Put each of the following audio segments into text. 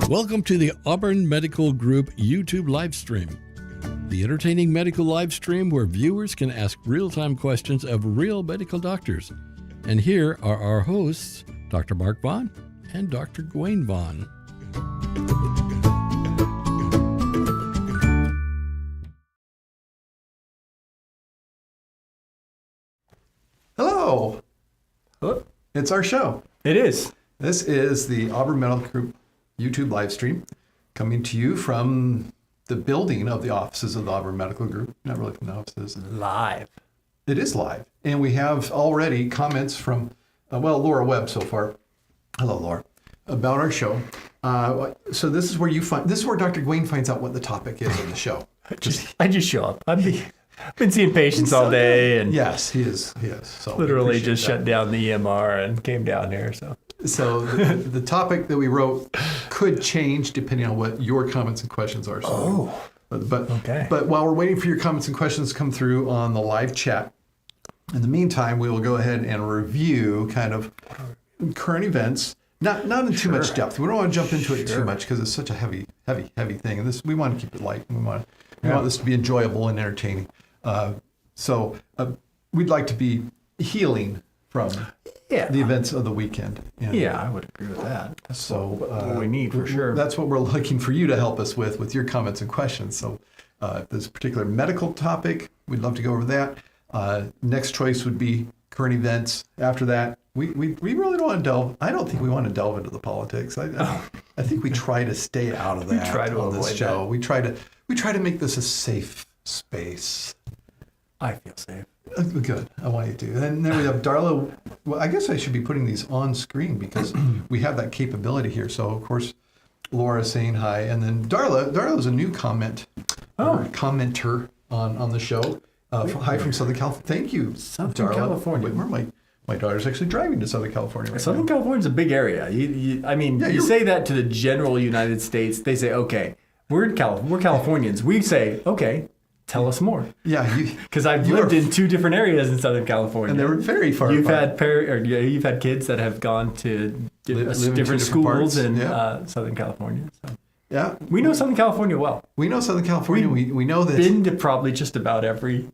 Welcome to the Auburn Medical Group YouTube live stream, the entertaining medical live stream where viewers can ask real-time questions of real medical doctors. And here are our hosts, Dr. Mark Vaughn and Dr. Gwen Vaughn. Hello. Hello. It's our show. It is. This is the Auburn Medical Group YouTube live stream coming to you from the building of the offices of the Auburn Medical Group. Not really from the offices. Live. It is live. And we have already comments from, Laura Webb so far. Hello, Laura. About our show. So this is where Dr. Gwen finds out what the topic is of the show. I just show up. I've been seeing patients all day, and yes, he is. So literally just shut down the EMR and came down here. So the topic that we wrote could change depending on what your comments and questions are. So, okay. But while we're waiting for your comments and questions to come through on the live chat, in the meantime, we will go ahead and review kind of current events. Not in too much depth. We don't want to jump into it too much because it's such a heavy thing. And we want to keep it light. We want this to be enjoyable and entertaining. So we'd like to be healing from the events of the weekend. And, I would agree with that. That's what we need need for sure. That's what we're looking for you to help us with your comments and questions. So if there's a particular medical topic, we'd love to go over that. Next choice would be current events. After that, we really don't want to delve. I don't think we want to delve into the politics. I think we try to stay out of that. We try to on this avoid show. that. We try to make this a safe space. I feel safe. Good. I want you to. And then we have Darla. Well, I guess I should be putting these on screen because we have that capability here. So, of course, Laura saying hi. And then Darla's a new commenter on the show. Hi from Southern California. Thank you, Southern Darla. California. My daughter's actually driving to Southern California right Southern now. California's a big area. You say that to the general United States, they say, okay, we're Californians. We say, okay, tell us more. Yeah, because I've lived in two different areas in Southern California, and they were very far You've apart. You've had kids that have gone to different schools in Southern California. So. Yeah, we know Southern California well. We know Southern California. We know that. Been to probably just about every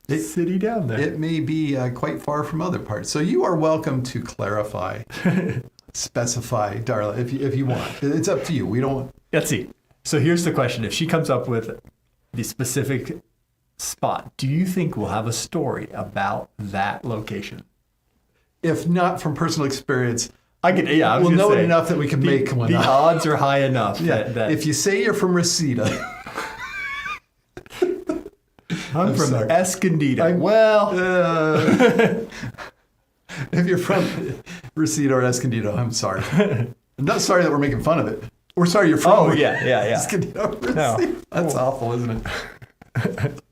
city down there. It may be quite far from other parts. So you are welcome to clarify, specify, Darla, if you want. It's up to you. We don't. Let's see. So here's the question: if she comes up with the specific spot, do you think we'll have a story about that location? If not from personal experience, we'll know it enough that we can make one. The odds are high enough. That if you say you're from Reseda, I'm from sorry. Escondido. If you're from Reseda or Escondido, I'm sorry. I'm not sorry that we're making fun of it. We're sorry you're from. Oh yeah. Escondido, Reseda. That's awful, isn't it?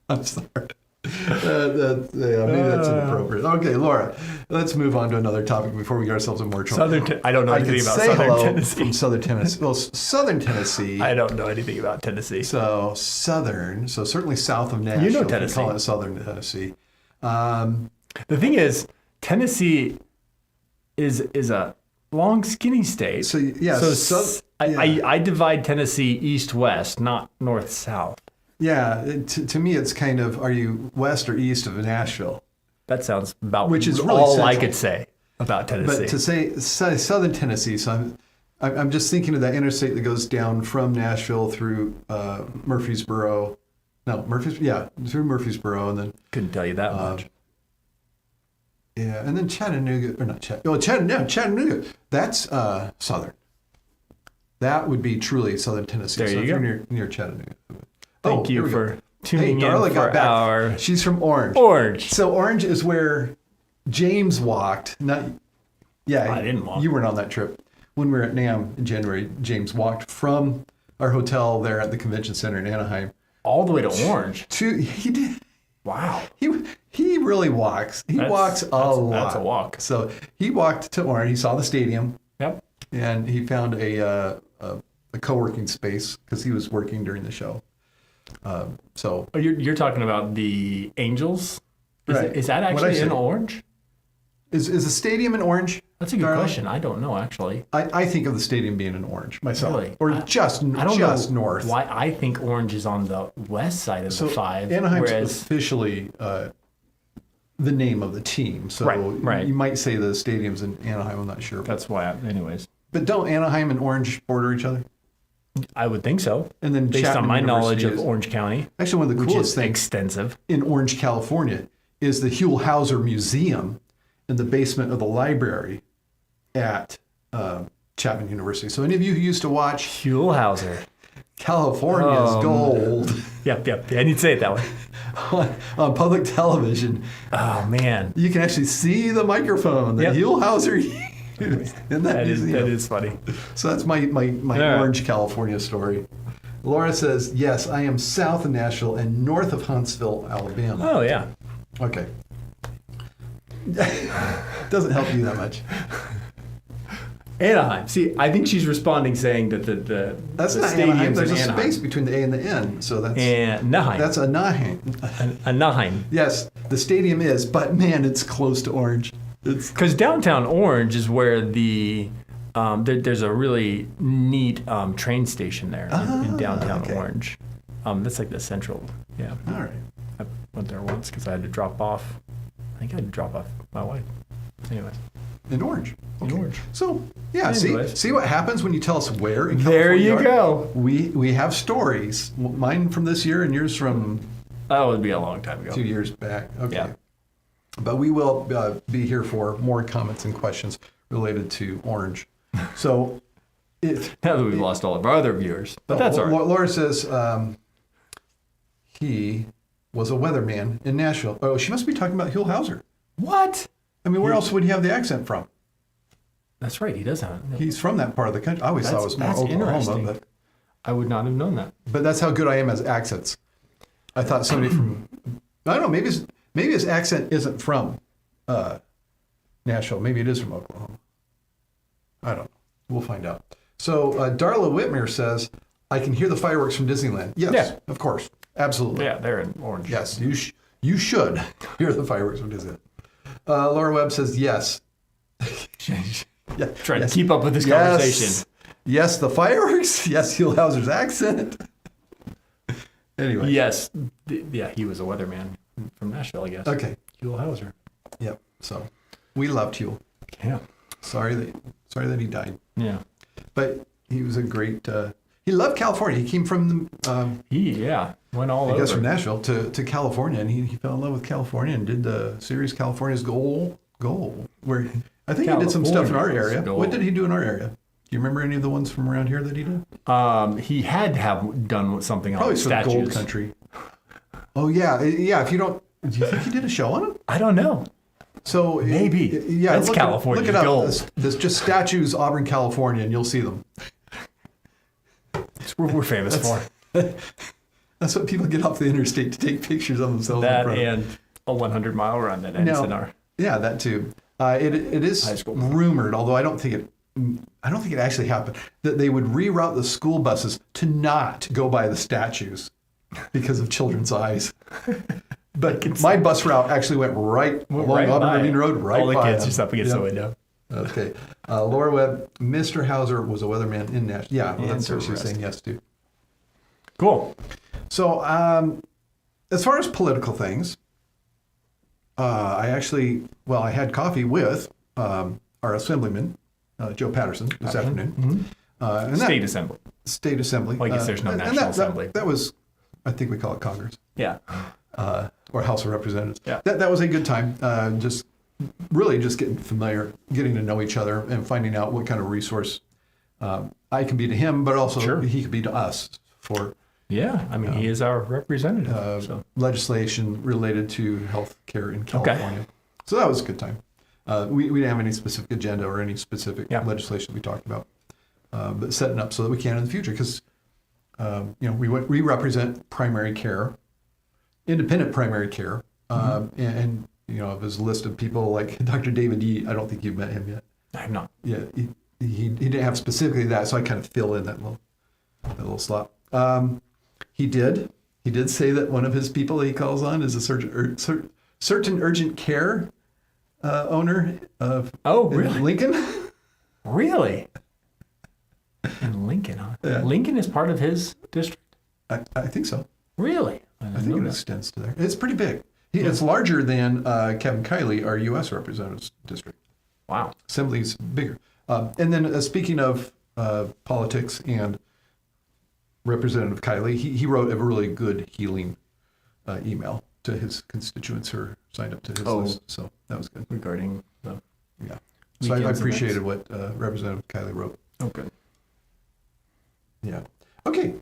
I'm sorry. Maybe that's inappropriate. Okay, Laura, let's move on to another topic before we get ourselves in more trouble. I don't know anything about Southern Tennessee. From Southern Tennessee. Well, Southern Tennessee. I don't know anything about Tennessee. So certainly south of Nashville. You know Tennessee. We call it Southern Tennessee. The thing is, Tennessee is a long, skinny state. So yes. I divide Tennessee east-west, not north-south. Yeah, to me, it's kind of, are you west or east of Nashville? That sounds about which is really all central. I could say about Tennessee. But to say Southern Tennessee, so I'm just thinking of that interstate that goes down from Nashville through Murfreesboro. Through Murfreesboro, and then couldn't tell you that much. Yeah, and then Chattanooga, or not Chattanooga. Chattanooga. That's southern. That would be truly Southern Tennessee. There you go. Near Chattanooga. Thank you for tuning Darla in got for back. our... She's from Orange. So Orange is where James walked. I didn't walk. You weren't on that trip. When we were at NAMM in January, James walked from our hotel there at the convention center in Anaheim. All the way to Orange? He did. Wow. He really walks. He walks a lot. That's a walk. So he walked to Orange. He saw the stadium. Yep. And he found a co-working space because he was working during the show. You're talking about the Angels? Right. Is that actually in Orange? Is the stadium in Orange? That's a good Darla? question. I don't know, actually. I think of the stadium being in orange myself, Really? or I just don't just know north. why I think orange is on the west side of So the 5, Anaheim's whereas officially the name of the team. So Right. you might say the stadium's in Anaheim. I'm not sure. that's why. Anyways, But don't Anaheim and Orange border each other? I would think so. And then Based Chapman on my University knowledge of is- Orange County, Actually, one of the which coolest is things extensive. in Orange, California, is the Huell-Hauser Museum in the basement of the library at Chapman University. So any of you who used to watch Huell-Hauser. California's Gold Yep. I need to say it that way. on public television, Oh man, you can actually see the microphone that Yep. Huell-Hauser used in that museum. that is funny. So that's my Yeah. Orange, California story. Laura says, yes, I am south of Nashville and north of Huntsville, Alabama. Oh yeah. Okay. Doesn't help you that much. Anaheim. See, I think she's responding saying that the That's the not Anaheim. stadium's There's in a Anaheim. space between the A and the N. So that's Anaheim. that's Anaheim. Anaheim. Yes, the stadium is, but man, it's close to Orange. It's Because downtown Orange is where the there's a really neat train station there in downtown okay. Orange. That's like the central. Yeah, all right. I went there once because I had to drop off. I think I had to drop off my wife. Anyway, In Orange. in Orange. So yeah, Anyways. see what happens when you tell us where in There California you are? go. We have stories. Mine from this year and yours from That would be a long time ago. 2 years back. Okay. Yeah. But we will be here for more comments and questions related to Orange. So, Now that we've lost all of our other viewers, but that's all right. Laura says he was a weatherman in Nashville. Oh, she must be talking about Huell-Hauser. What? I mean, where else would he have the accent from? That's right. He does have it. He's from that part of the country. I always thought it was more That's Oklahoma, interesting. I would not have known that. but that's how good I am as accents. I thought somebody from, I don't know, maybe his accent isn't from Nashville. Maybe it is from Oklahoma. I don't know. We'll find out. So Darla Whitmer says, I can hear the fireworks from Disneyland. Yes, Yeah. of course. Absolutely. Yeah, they're in Orange. Yes, you should hear the fireworks from Disneyland. Laura Webb says, yes. Yeah, Trying yes. to keep up with this Yes. conversation. Yes, the fireworks. Yes, Huell-Hauser's accent. Anyway. Yes. Yeah, he was a weatherman from Nashville, I guess. Okay. Huell-Hauser. Yep. So we loved Huell. Yeah. Sorry that he died. Yeah. But he was a great. He loved California. He came from He went all I guess over. from Nashville to California, and he fell in love with California and did the series California's Goal, where I think he did some stuff in our California's area. Goal. What did he do in our area? Do you remember any of the ones from around here that he did? He had to have done something Probably on some statues. Gold Country. Oh yeah. If you don't, do you think he did a show on it? I don't know. So Maybe. yeah. That's California's Look it up. Gold. There's just statues, Auburn, California, and you'll see them. It's what we're famous for. That's what people get off the interstate to take pictures of themselves. in That front of. and a 100-mile run that ends in our. Yeah, that too. It is High school. rumored, although I don't think it actually happened, that they would reroute the school buses to not go by the statues because of children's eyes. But my bus route actually went right along right Auburn by Ravine it. Road, right All the by kids them. just up against the window. Okay. Laura Webb, Mr. Hauser was a weatherman in Nashville. Yeah, well, that's what she was saying yes to. Cool. So, as far as political things, I had coffee with our assemblyman, Joe Patterson, this afternoon. And State Assembly. State Assembly. Well, I guess there's no and National Assembly. That was, I think we call it Congress, Yeah. or House of Representatives. Yeah. That was a good time. Just getting familiar, getting to know each other, and finding out what kind of resource I can be to him, but also Sure. he could be to us for Yeah. I mean, he is our representative. So. legislation related to health care in California. So that was a good time. We didn't have any specific agenda or any specific legislation we talked about, but setting up so that we can in the future, because we represent primary care, independent primary care, and of his list of people like Dr. David Yee. I don't think you've met him yet. I have not. Yeah, he didn't have specifically that, so I kind of fill in that little slot. He did say that one of his people he calls on is a certain urgent care owner of really? Lincoln. Really? In Lincoln, huh? Yeah. Lincoln is part of his district? I think so. Really? I think it extends to there. It's pretty big. It's larger than Kevin Kiley, our U.S. Representative's district. Wow. Assembly's bigger. And then speaking of politics and Representative Kiley, he wrote a really good healing email to his constituents who are signed up to his list. So that was good. Regarding the... Yeah. So I appreciated what Representative Kiley wrote. Okay. Yeah. Okay.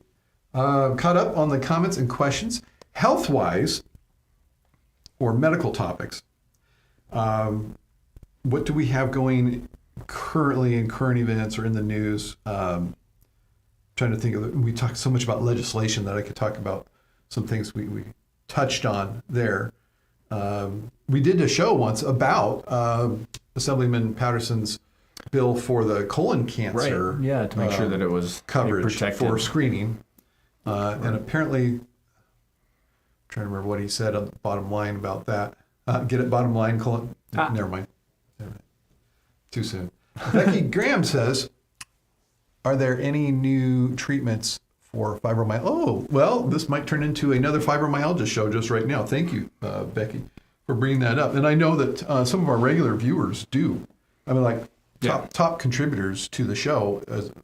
Caught up on the comments and questions. Health-wise, or medical topics, what do we have going currently in current events or in the news? Trying to think of it. We talked so much about legislation that I could talk about some things we touched on there. We did a show once about Assemblyman Patterson's bill for the colon cancer. Right. Yeah, to make sure that it was coverage protected for screening. And apparently, I'm trying to remember what he said on the bottom line about that. Get it, bottom line, colon. Never mind. Too soon. Becky Graham says, are there any new treatments for fibromyalgia? Oh, well, this might turn into another fibromyalgia show just right now. Thank you, Becky, for bringing that up. And I know that some of our regular viewers do. I mean, like top contributors to the show,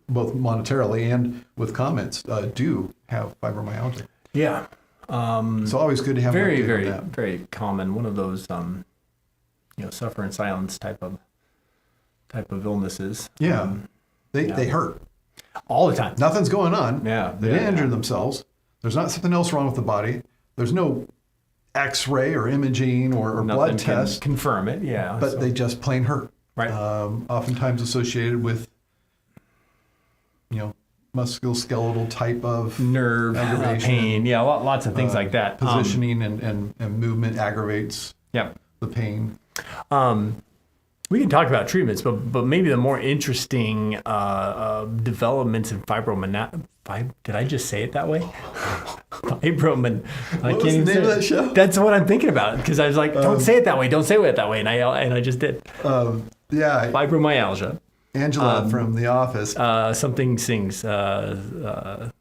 both monetarily and with comments, do have fibromyalgia. Yeah. It's always good to have very, an update very, on that. very common. One of those, suffer in silence type of illnesses. Yeah. They hurt. All the time. Nothing's going on. Yeah. They didn't injure themselves. There's not something else wrong with the body. There's no X-ray or imaging or blood test. Confirm it. Yeah. But they just plain hurt. Right. Oftentimes associated with, musculoskeletal type of nerve aggravation, pain. Yeah. Lots of things like that. Positioning and movement aggravates the pain. We can talk about treatments, but maybe the more interesting developments in did I just say it that way? What was the name of that show? That's what I'm thinking about, because I was like, don't say it that way, don't say it that way, and I just did. Fibromyalgia. Angela from The Office. Something sings. Miranda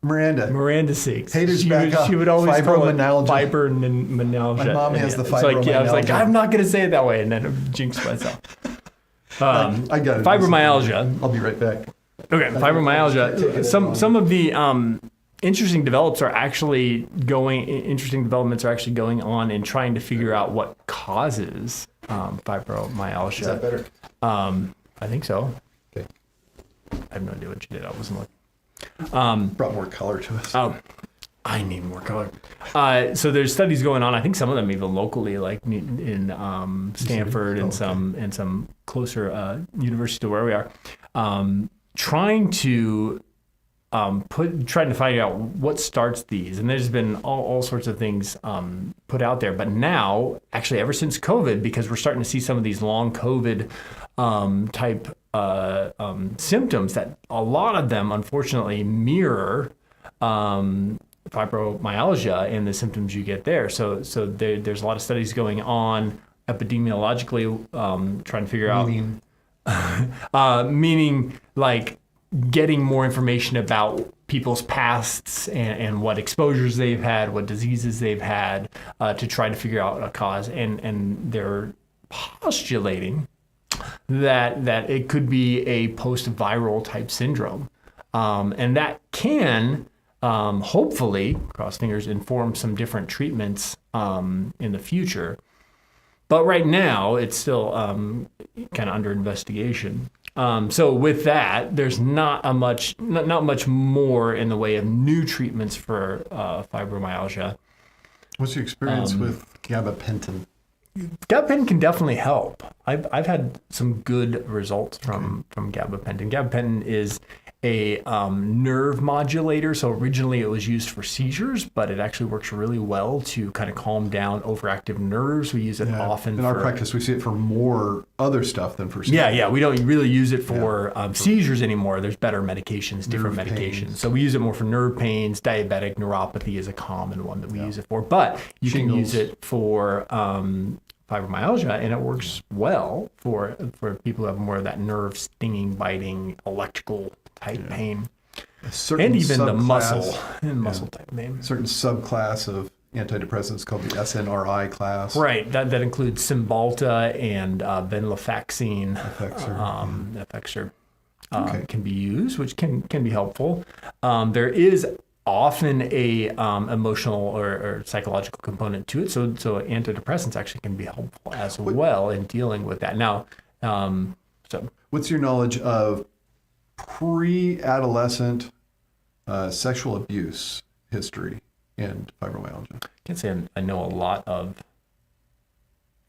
sings. Haters back up. She would always call it fibromyalgia. Fibromyalgia. My mom has the fibromyalgia. I was like, I'm not going to say it that way, and then I jinxed myself. I got it. Fibromyalgia. I'll be right back. Okay, fibromyalgia. Some of the interesting developments are actually going on in trying to figure out what causes fibromyalgia. Is that better? I think so. Okay. I have no idea what you did. I wasn't looking. Brought more color to us. Oh, I need more color. So there's studies going on. I think some of them even locally, like in Stanford and some closer universities to where we are, trying to find out what starts these. And there's been all sorts of things put out there. But now, actually, ever since COVID, because we're starting to see some of these long COVID type symptoms that a lot of them, unfortunately, mirror fibromyalgia and the symptoms you get there. So there's a lot of studies going on epidemiologically, trying to figure out meaning like getting more information about people's pasts and what exposures they've had, what diseases they've had, to try to figure out a cause. And they're postulating that it could be a post-viral type syndrome. And that can hopefully, cross fingers, inform some different treatments in the future. But right now, it's still kind of under investigation. So with that, there's not much more in the way of new treatments for fibromyalgia. What's your experience with gabapentin? Gabapentin can definitely help. I've had some good results from gabapentin. Gabapentin is a nerve modulator. So originally it was used for seizures, but it actually works really well to kind of calm down overactive nerves. We use it often in our practice. We see it for more other stuff than for seizures. Yeah. We don't really use it for seizures anymore. There's better medications, different medications. So we use it more for nerve pains. Diabetic neuropathy is a common one that we use it for. But you can use it for fibromyalgia, and it works well for people who have more of that nerve stinging, biting, electrical type pain, and even the muscle type pain. Certain subclass of antidepressants called the SNRI class. Right, that includes Cymbalta and venlafaxine. Effexor can be used, which can be helpful. There is often a emotional or psychological component to it, so antidepressants actually can be helpful as well in dealing with that. Now, what's your knowledge of pre-adolescent sexual abuse history and fibromyalgia? I can't say I know a lot of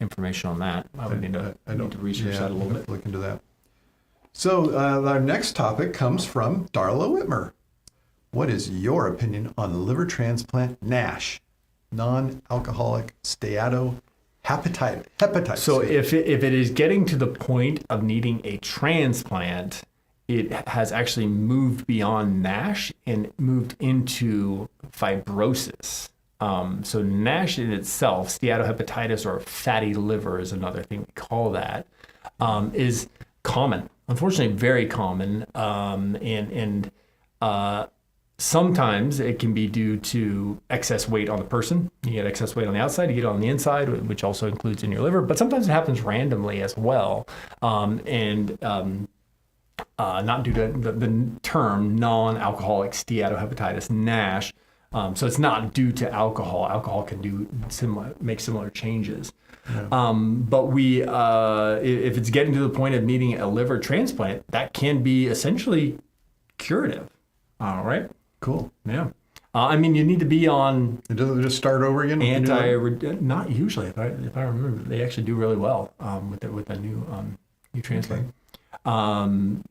information on that. I would need to research that a little bit. Look into that. So our next topic comes from Darla Whitmer. What is your opinion on liver transplant NASH, non-alcoholic steatohepatitis? So if it is getting to the point of needing a transplant, it has actually moved beyond NASH and moved into fibrosis. So NASH in itself, steatohepatitis or fatty liver is another thing we call that, is common. Unfortunately, very common. Sometimes it can be due to excess weight on the person. You get excess weight on the outside, you get it on the inside, which also includes in your liver. But sometimes it happens randomly as well. Not due to the term non-alcoholic steatohepatitis, NASH. So it's not due to alcohol. Alcohol can make similar changes. Yeah. But if it's getting to the point of needing a liver transplant, that can be essentially curative. All right. Cool. Yeah. I mean, you need to be on. It doesn't just start over again. Not usually. If I remember, they actually do really well with the new transplant. Okay.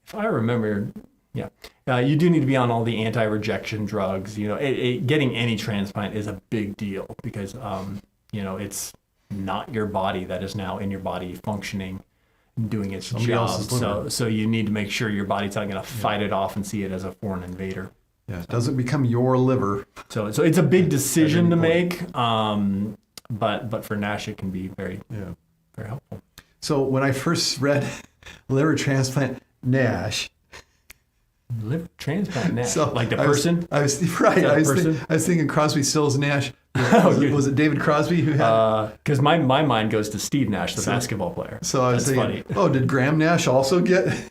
If I remember, you do need to be on all the anti-rejection drugs. Getting any transplant is a big deal because it's not your body that is now in your body functioning, doing its job. So you need to make sure your body's not going to fight it off and see it as a foreign invader. Yeah, it doesn't become your liver. So it's a big decision to make. But for NASH, it can be very helpful. So when I first read liver transplant NASH. Liver transplant NASH? So like the person? I was thinking Crosby, Stills, Nash. Was it David Crosby who had? Because my mind goes to Steve Nash, the basketball player. So I was thinking, did Graham Nash also get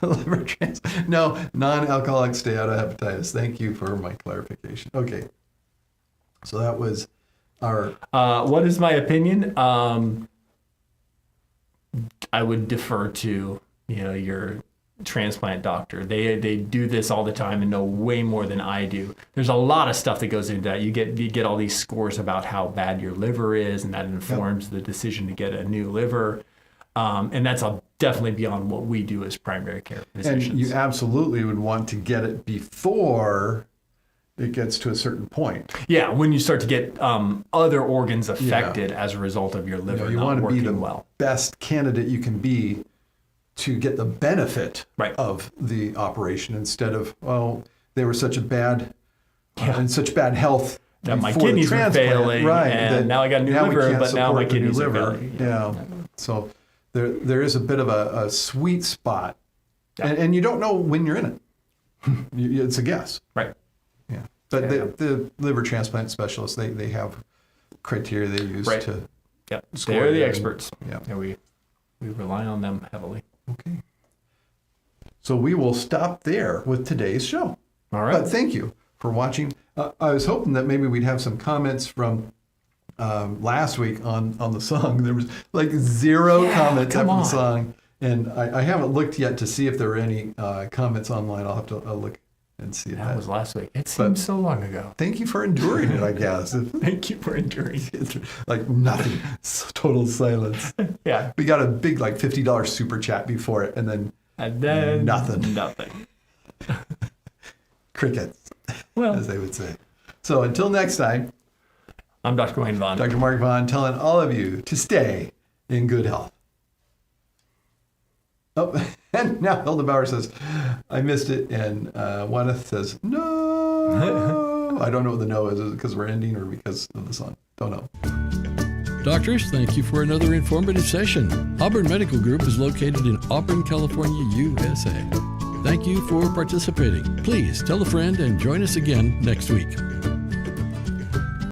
liver transplant? No, non-alcoholic steatohepatitis. Thank you for my clarification. Okay. So that was our... what is my opinion? I would defer to, your transplant doctor. They do this all the time and know way more than I do. There's a lot of stuff that goes into that. You get all these scores about how bad your liver is, and that informs the decision to get a new liver. And that's definitely beyond what we do as primary care physicians. And you absolutely would want to get it before it gets to a certain point. Yeah, when you start to get other organs affected as a result of your liver not working well. You want to be the best candidate you can be to get the benefit of the operation instead of, they were such a bad, in such bad health that my kidneys were failing, and now I got a new liver, but now my kidneys are failing. Yeah. So there is a bit of a sweet spot, and you don't know when you're in it. It's a guess. Right. Yeah. But the liver transplant specialists, they have criteria they use to score. They're the experts. Yeah. We rely on them heavily. Okay. So we will stop there with today's show. All right. But thank you for watching. I was hoping that maybe we'd have some comments from last week on the song. There was like zero comments after the song. And I haven't looked yet to see if there were any comments online. I'll have to look and see that. That was last week. It seems so long ago. Thank you for enduring it, I guess. Thank you for enduring it. Like nothing. Total silence. Yeah. We got a big like $50 super chat before it, and then nothing. Crickets, as they would say. So until next time, I'm Dr. Wayne Vaughn. Dr. Mark Vaughn telling all of you to stay in good health. Oh, and now Hilda Bauer says, I missed it. And Wanneth says, no. I don't know what the no is it because we're ending or because of the song? Don't know. Doctors, thank you for another informative session. Auburn Medical Group is located in Auburn, California, USA. Thank you for participating. Please tell a friend and join us again next week.